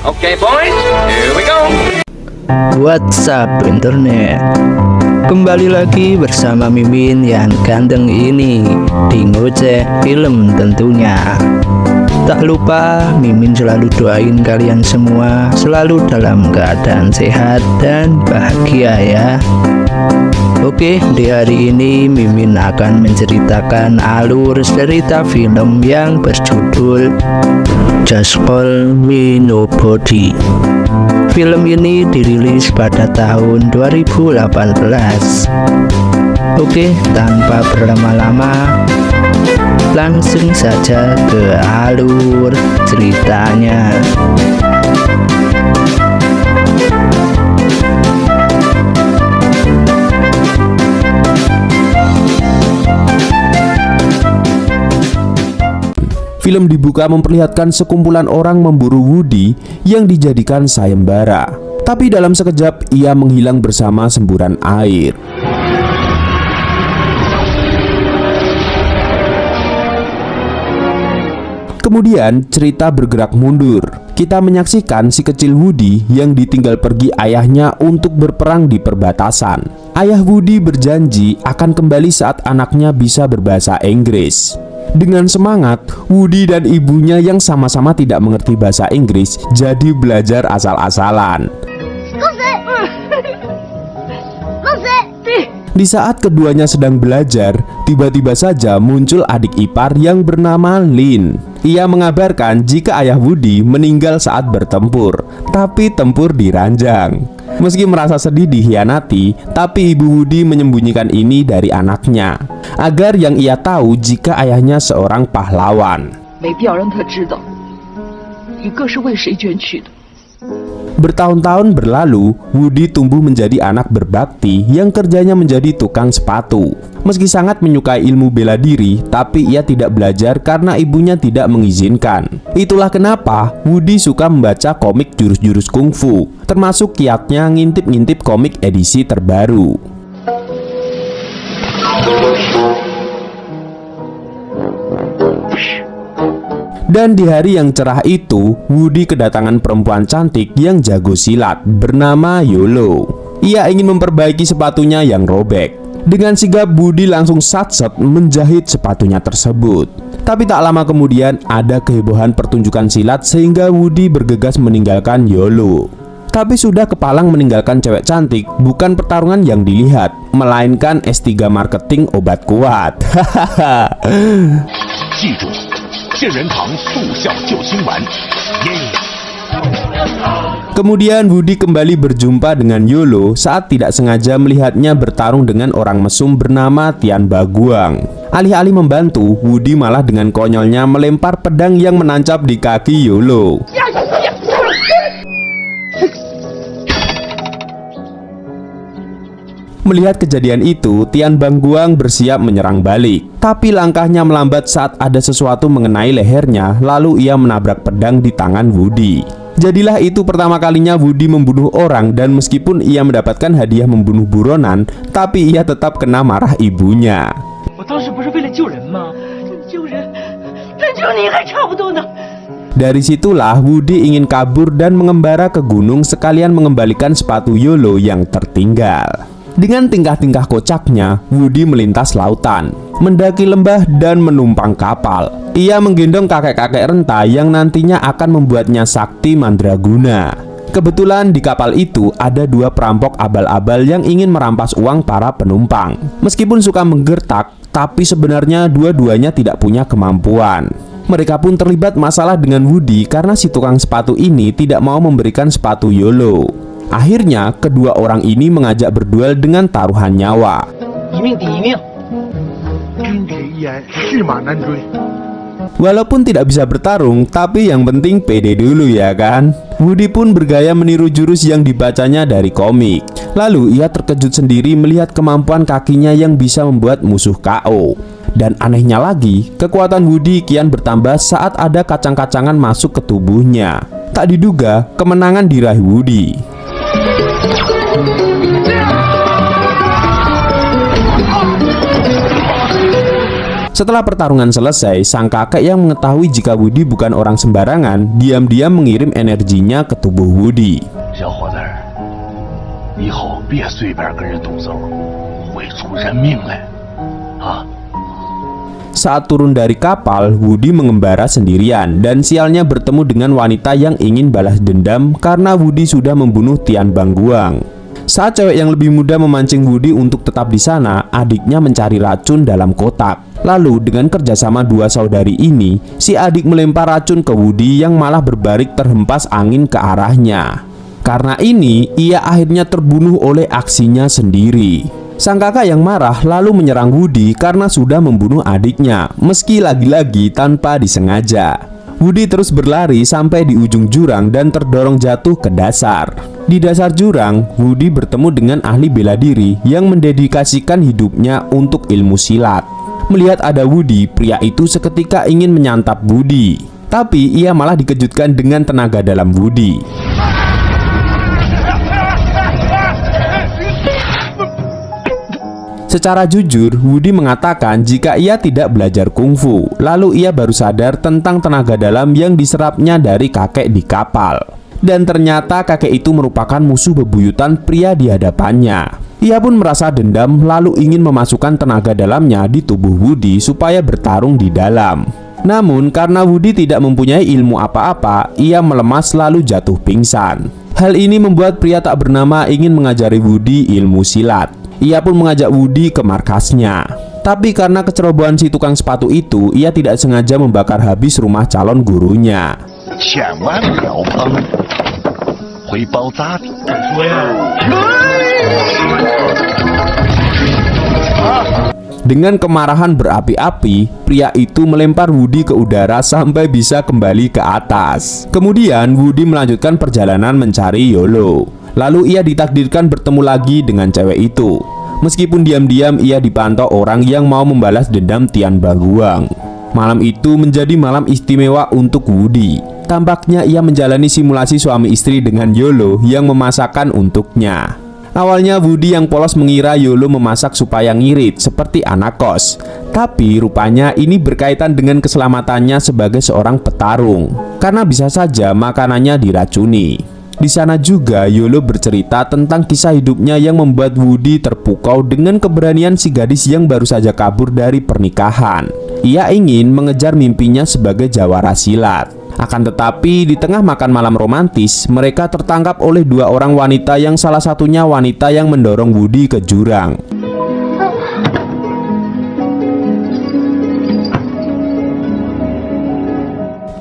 Okay, boys, here we go. What's up internet? Kembali lagi bersama Mimin yang ganteng ini di ngoceh film tentunya. Tak lupa Mimin selalu doain kalian semua selalu dalam keadaan sehat dan bahagia ya. Oke, di hari ini Mimin akan menceritakan alur cerita film yang berjudul Just Call Me Nobody. Film ini dirilis pada tahun 2018. Oke, tanpa berlama-lama, langsung saja ke alur ceritanya. Film dibuka memperlihatkan sekumpulan orang memburu Woody yang dijadikan sayembara. Tapi dalam sekejap ia menghilang bersama semburan air. Kemudian cerita bergerak mundur. Kita menyaksikan si kecil Woody yang ditinggal pergi ayahnya untuk berperang di perbatasan. Ayah Woody berjanji akan kembali saat anaknya bisa berbahasa Inggris. Dengan semangat, Woody dan ibunya yang sama-sama tidak mengerti bahasa Inggris jadi belajar asal-asalan. Di saat keduanya sedang belajar, tiba-tiba saja muncul adik ipar yang bernama Lin. Ia mengabarkan jika ayah Woody meninggal saat bertempur, tapi tempur di ranjang. Meski merasa sedih dikhianati, tapi ibu Woody menyembunyikan ini dari anaknya, agar yang ia tahu jika ayahnya seorang pahlawan. Bertahun-tahun berlalu, Woody tumbuh menjadi anak berbakti yang kerjanya menjadi tukang sepatu. Meski sangat menyukai ilmu bela diri, tapi ia tidak belajar karena ibunya tidak mengizinkan. Itulah kenapa Woody suka membaca komik jurus-jurus kungfu, termasuk kiatnya ngintip-ngintip komik edisi terbaru. Dan di hari yang cerah itu, Woody kedatangan perempuan cantik yang jago silat bernama Yolo. Ia ingin memperbaiki sepatunya yang robek. Dengan sigap Woody langsung sat-set menjahit sepatunya tersebut. Tapi tak lama kemudian ada kehebohan pertunjukan silat sehingga Woody bergegas meninggalkan Yolo. Tapi sudah kepalang meninggalkan cewek cantik, bukan pertarungan yang dilihat, melainkan S3 marketing obat kuat. Hahaha. Kemudian Woody kembali berjumpa dengan Yolo saat tidak sengaja melihatnya bertarung dengan orang mesum bernama Tian Baguang. Alih-alih membantu, Woody malah dengan konyolnya melempar pedang yang menancap di kaki Yolo. Melihat kejadian itu, Tian Baguang bersiap menyerang balik. Tapi langkahnya melambat saat ada sesuatu mengenai lehernya, lalu ia menabrak pedang di tangan Woody. Jadilah itu pertama kalinya Woody membunuh orang, dan meskipun ia mendapatkan hadiah membunuh buronan, tapi ia tetap kena marah ibunya. Dari situlah Woody ingin kabur dan mengembara ke gunung sekalian mengembalikan sepatu Yolo yang tertinggal. Dengan tingkah-tingkah kocaknya, Woody melintas lautan, mendaki lembah dan menumpang kapal. Ia menggendong kakek-kakek renta yang nantinya akan membuatnya sakti mandraguna. Kebetulan di kapal itu ada dua perampok abal-abal yang ingin merampas uang para penumpang. Meskipun suka menggertak, tapi sebenarnya dua-duanya tidak punya kemampuan. Mereka pun terlibat masalah dengan Woody karena si tukang sepatu ini tidak mau memberikan sepatu Yolo. Akhirnya, kedua orang ini mengajak berduel dengan taruhan nyawa. Walaupun tidak bisa bertarung, tapi yang penting pede dulu ya kan? Woody pun bergaya meniru jurus yang dibacanya dari komik. Lalu ia terkejut sendiri melihat kemampuan kakinya yang bisa membuat musuh KO. Dan anehnya lagi, kekuatan Woody kian bertambah saat ada kacang-kacangan masuk ke tubuhnya. Tak diduga, kemenangan diraih Woody. Setelah pertarungan selesai, sang kakek yang mengetahui jika Woody bukan orang sembarangan, diam-diam mengirim energinya ke tubuh Woody. 小伙子，以后别随便跟人动手，会出人命来，啊！ Saat turun dari kapal, Woody mengembara sendirian dan sialnya bertemu dengan wanita yang ingin balas dendam karena Woody sudah membunuh Tian Bangguang. Saat cewek yang lebih muda memancing Woody untuk tetap di sana, adiknya mencari racun dalam kotak. Lalu dengan kerjasama dua saudari ini, si adik melempar racun ke Woody yang malah berbalik terhempas angin ke arahnya. Karena ini, ia akhirnya terbunuh oleh aksinya sendiri. Sang kakak yang marah lalu menyerang Woody karena sudah membunuh adiknya, meski lagi-lagi tanpa disengaja. Woody terus berlari sampai di ujung jurang dan terdorong jatuh ke dasar. Di dasar jurang, Woody bertemu dengan ahli bela diri yang mendedikasikan hidupnya untuk ilmu silat. Melihat ada Woody, pria itu seketika ingin menyantap Woody. Tapi ia malah dikejutkan dengan tenaga dalam Woody. Secara jujur, Woody mengatakan jika ia tidak belajar kungfu. Lalu ia baru sadar tentang tenaga dalam yang diserapnya dari kakek di kapal. Dan ternyata kakek itu merupakan musuh bebuyutan pria di hadapannya. Ia pun merasa dendam lalu ingin memasukkan tenaga dalamnya di tubuh Woody supaya bertarung di dalam. Namun karena Woody tidak mempunyai ilmu apa-apa, ia melemas lalu jatuh pingsan. Hal ini membuat pria tak bernama ingin mengajari Woody ilmu silat. Ia pun mengajak Woody ke markasnya. Tapi karena kecerobohan si tukang sepatu itu, ia tidak sengaja membakar habis rumah calon gurunya. 千万不要碰，会爆炸的。说呀， Dengan kemarahan berapi-api, pria itu melempar Woody ke udara sampai bisa kembali ke atas. Kemudian Woody melanjutkan perjalanan mencari Yolo. Lalu ia ditakdirkan bertemu lagi dengan cewek itu. Meskipun diam-diam ia dipantau orang yang mau membalas dendam Tian Bangguang. Malam itu menjadi malam istimewa untuk Woody. Tampaknya ia menjalani simulasi suami istri dengan Yolo yang memasakkan untuknya. Awalnya Woody yang polos mengira Yolo memasak supaya ngirit seperti anak kos. Tapi rupanya ini berkaitan dengan keselamatannya sebagai seorang petarung. Karena bisa saja makanannya diracuni. Di sana juga Yolo bercerita tentang kisah hidupnya yang membuat Woody terpukau dengan keberanian si gadis yang baru saja kabur dari pernikahan. Ia ingin mengejar mimpinya sebagai jawara silat. Akan tetapi di tengah makan malam romantis, mereka tertangkap oleh dua orang wanita yang salah satunya wanita yang mendorong Woody ke jurang.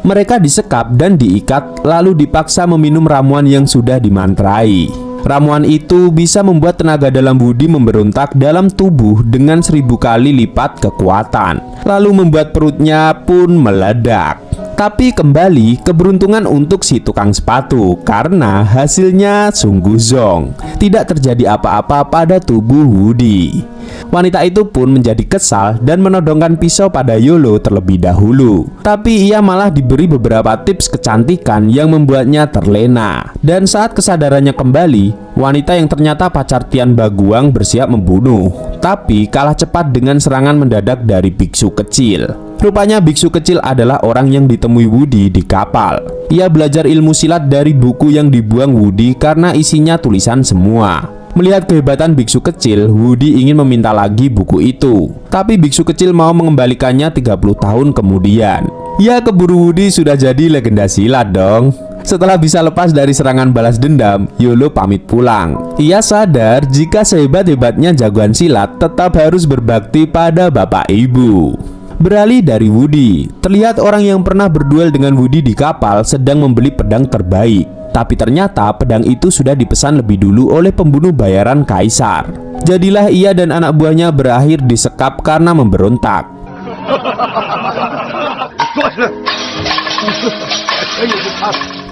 Mereka disekap dan diikat lalu dipaksa meminum ramuan yang sudah dimantrai. Ramuan itu bisa membuat tenaga dalam Woody memberontak dalam tubuh dengan 1000 kali lipat kekuatan. Lalu membuat perutnya pun meledak. Tapi kembali keberuntungan untuk si tukang sepatu karena hasilnya sungguh zong. Tidak terjadi apa-apa pada tubuh Woody. Wanita itu pun menjadi kesal dan menodongkan pisau pada Yolo terlebih dahulu. Tapi ia malah diberi beberapa tips kecantikan yang membuatnya terlena. Dan saat kesadarannya kembali, wanita yang ternyata pacar Tian Bangguang bersiap membunuh. Tapi kalah cepat dengan serangan mendadak dari biksu kecil. Rupanya biksu kecil adalah orang yang ditemui Woody di kapal. Ia belajar ilmu silat dari buku yang dibuang Woody karena isinya tulisan semua. Melihat kehebatan biksu kecil, Woody ingin meminta lagi buku itu. Tapi biksu kecil mau mengembalikannya 30 tahun kemudian. Ya, keburu Woody sudah jadi legenda silat dong. Setelah bisa lepas dari serangan balas dendam, Yolo pamit pulang. Ia sadar jika sehebat-hebatnya jagoan silat tetap harus berbakti pada bapak ibu. Beralih dari Woody, terlihat orang yang pernah berduel dengan Woody di kapal sedang membeli pedang terbaik. Tapi ternyata pedang itu sudah dipesan lebih dulu oleh pembunuh bayaran kaisar. Jadilah ia dan anak buahnya berakhir disekap karena memberontak.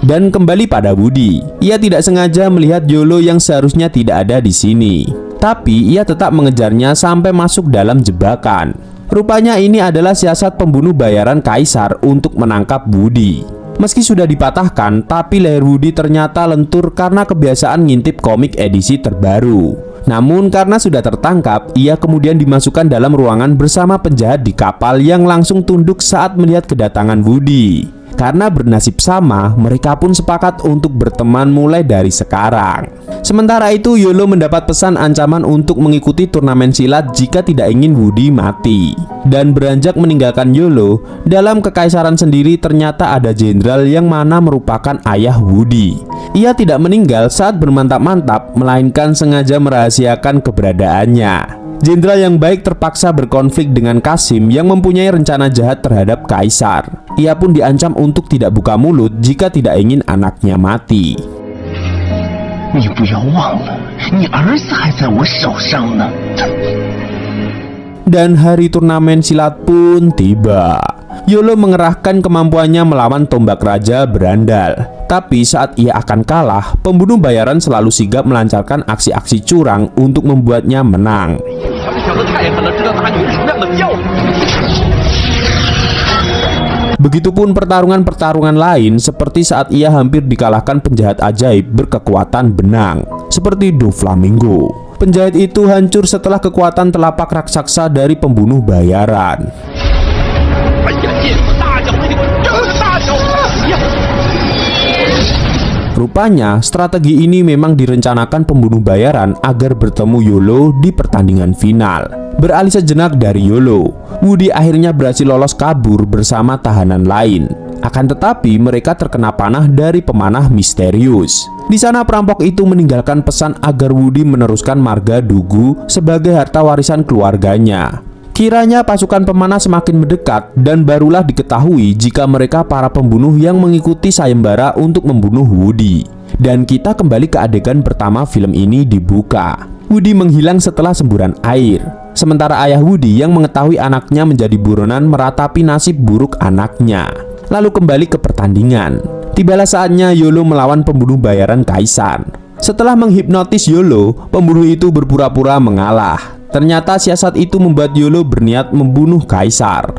Dan kembali pada Woody, ia tidak sengaja melihat Yolo yang seharusnya tidak ada di sini. Tapi ia tetap mengejarnya sampai masuk dalam jebakan. Rupanya ini adalah siasat pembunuh bayaran kaisar untuk menangkap Woody. Meski sudah dipatahkan, tapi leher Woody ternyata lentur karena kebiasaan ngintip komik edisi terbaru. Namun karena sudah tertangkap, ia kemudian dimasukkan dalam ruangan bersama penjahat di kapal yang langsung tunduk saat melihat kedatangan Woody. Karena bernasib sama, mereka pun sepakat untuk berteman mulai dari sekarang. Sementara itu, Yolo mendapat pesan ancaman untuk mengikuti turnamen silat jika tidak ingin Woody mati. Dan beranjak meninggalkan Yolo, dalam kekaisaran sendiri ternyata ada jenderal yang mana merupakan ayah Woody. Ia tidak meninggal saat bermantap-mantap, melainkan sengaja merahasiakan keberadaannya. Jenderal yang baik terpaksa berkonflik dengan Qasim yang mempunyai rencana jahat terhadap kaisar. Ia pun diancam untuk tidak buka mulut jika tidak ingin anaknya mati. Dan hari turnamen silat pun tiba. Yolo mengerahkan kemampuannya melawan tombak raja berandal. Tapi saat ia akan kalah, pembunuh bayaran selalu sigap melancarkan aksi-aksi curang untuk membuatnya menang. Begitupun pertarungan-pertarungan lain, seperti saat ia hampir dikalahkan penjahat ajaib berkekuatan benang, seperti Doflamingo. Penjahat itu hancur setelah kekuatan telapak raksasa dari pembunuh bayaran. Rupanya, strategi ini memang direncanakan pembunuh bayaran agar bertemu Yolo di pertandingan final. Beralih sejenak dari Yolo, Woody akhirnya berhasil lolos kabur bersama tahanan lain. Akan tetapi, mereka terkena panah dari pemanah misterius. Di sana perampok itu meninggalkan pesan agar Woody meneruskan marga Dugu sebagai harta warisan keluarganya. Kiranya pasukan pemanah semakin mendekat dan barulah diketahui jika mereka para pembunuh yang mengikuti sayembara untuk membunuh Woody. Dan kita kembali ke adegan pertama film ini dibuka. Woody menghilang setelah semburan air. Sementara ayah Woody yang mengetahui anaknya menjadi buronan meratapi nasib buruk anaknya. Lalu kembali ke pertandingan. Tibalah saatnya Yolo melawan pembunuh bayaran kaisar. Setelah menghipnotis Yolo, pembunuh itu berpura-pura mengalah. Ternyata siasat itu membuat Yolo berniat membunuh kaisar.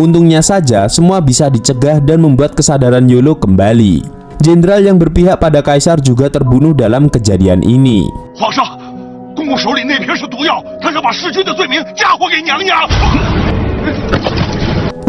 Untungnya saja semua bisa dicegah dan membuat kesadaran Yolo kembali. Jenderal yang berpihak pada kaisar juga terbunuh dalam kejadian ini.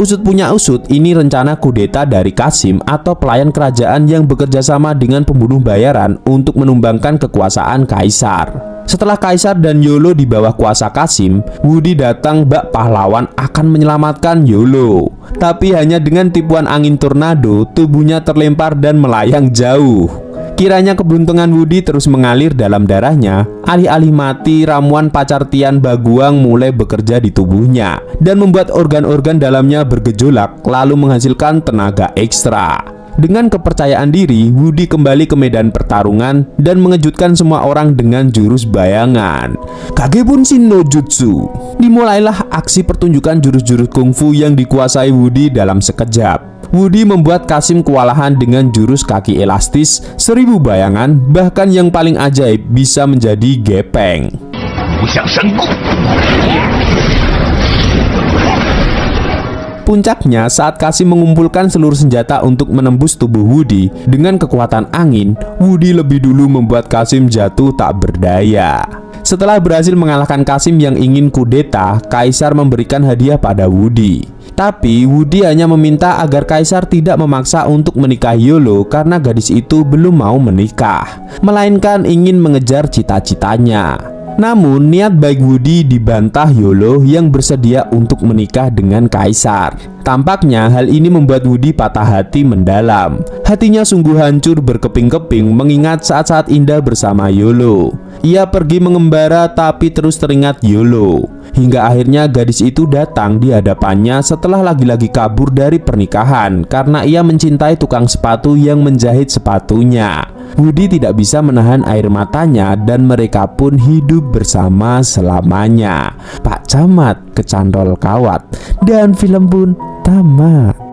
Usut punya usut, ini rencana kudeta dari Qasim atau pelayan kerajaan yang bekerja sama dengan pembunuh bayaran untuk menumbangkan kekuasaan kaisar. Setelah kaisar dan Yolo di bawah kuasa Qasim, Woody datang bak pahlawan akan menyelamatkan Yolo. Tapi hanya dengan tipuan angin tornado, tubuhnya terlempar dan melayang jauh. Kiranya keberuntungan Woody terus mengalir dalam darahnya. Alih-alih mati, ramuan pacar Tian Baguang mulai bekerja di tubuhnya dan membuat organ-organ dalamnya bergejolak, lalu menghasilkan tenaga ekstra. Dengan kepercayaan diri, Woody kembali ke medan pertarungan dan mengejutkan semua orang dengan jurus bayangan Kagebunsin no Jutsu. Dimulailah aksi pertunjukan jurus-jurus kungfu yang dikuasai Woody dalam sekejap. Woody membuat Qasim kewalahan dengan jurus kaki elastis 1000 bayangan, bahkan yang paling ajaib bisa menjadi gepeng. Puncaknya saat Qasim mengumpulkan seluruh senjata untuk menembus tubuh Woody dengan kekuatan angin, Woody lebih dulu membuat Qasim jatuh tak berdaya. Setelah berhasil mengalahkan Qasim yang ingin kudeta, kaisar memberikan hadiah pada Woody. Tapi Woody hanya meminta agar kaisar tidak memaksa untuk menikahi Yolo karena gadis itu belum mau menikah, melainkan ingin mengejar cita-citanya. Namun niat baik Woody dibantah Yolo yang bersedia untuk menikah dengan kaisar. Tampaknya hal ini membuat Woody patah hati mendalam. Hatinya sungguh hancur berkeping-keping mengingat saat-saat indah bersama Yolo. Ia pergi mengembara tapi terus teringat Yolo. Hingga akhirnya gadis itu datang di hadapannya setelah lagi-lagi kabur dari pernikahan karena ia mencintai tukang sepatu yang menjahit sepatunya. Woody tidak bisa menahan air matanya dan mereka pun hidup bersama selamanya. Pak Camat kecantol kawat dan film pun tamat.